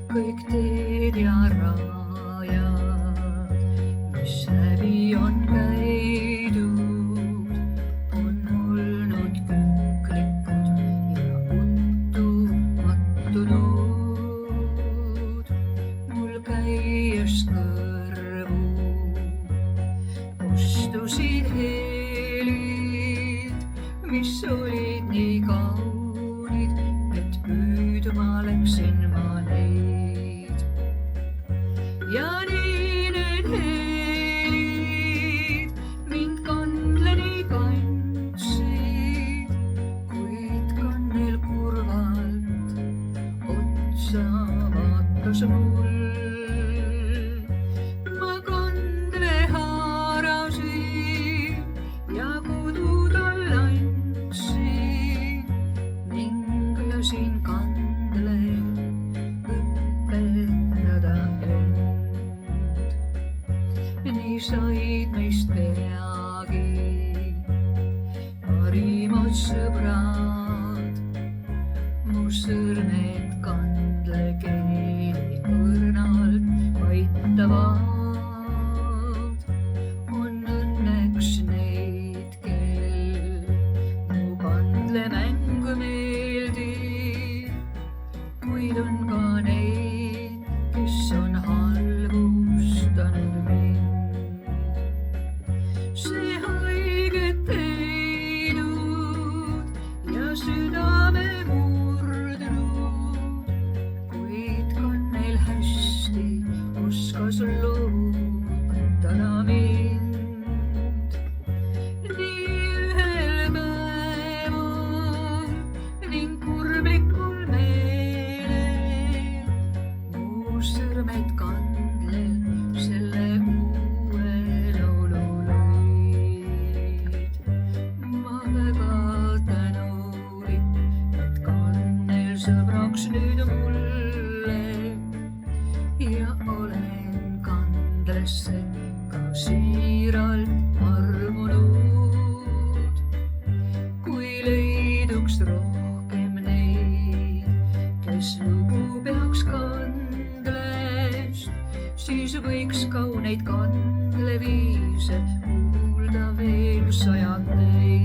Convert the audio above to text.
kõik teed ja rajad, mis läbi on käidud, on olnud künklikud ja uttumatunud. Mul käies kõrvu kostusid helid, mis olid nii kaunid, et püüdma läksin ma neid. Ja nii need helid mind kandleni kandsid, kuid kannel kurvalt otsa vaatas mul. Ma kandle haarasin ja kodu tal andsin ning lasin kandle õpetada end. Nii said meist peagi parimad sõbrad, mu sõrmed kandle keeli õrnalt paitavad. On õnneks neid, kel mu kandlemängu meeldib, kuid on ka neid, kes on halvustanud mind. See haiget teinud ja südame murdnud, kuid kannel hästi oskas lohutada mind. Nii ühel päeval ning kurblikul meelel mu sõrmed kandlel selle uue laulu lõid. Ma väga tänulik, et kannel sõbraks nüüd mulle ja olen kandlesse ka siiralt armunud. Kui leiduks rohkem neid, kes lugu peaks kandlest, siis võiks kauneid kandleviise kuulda veel sajandeid.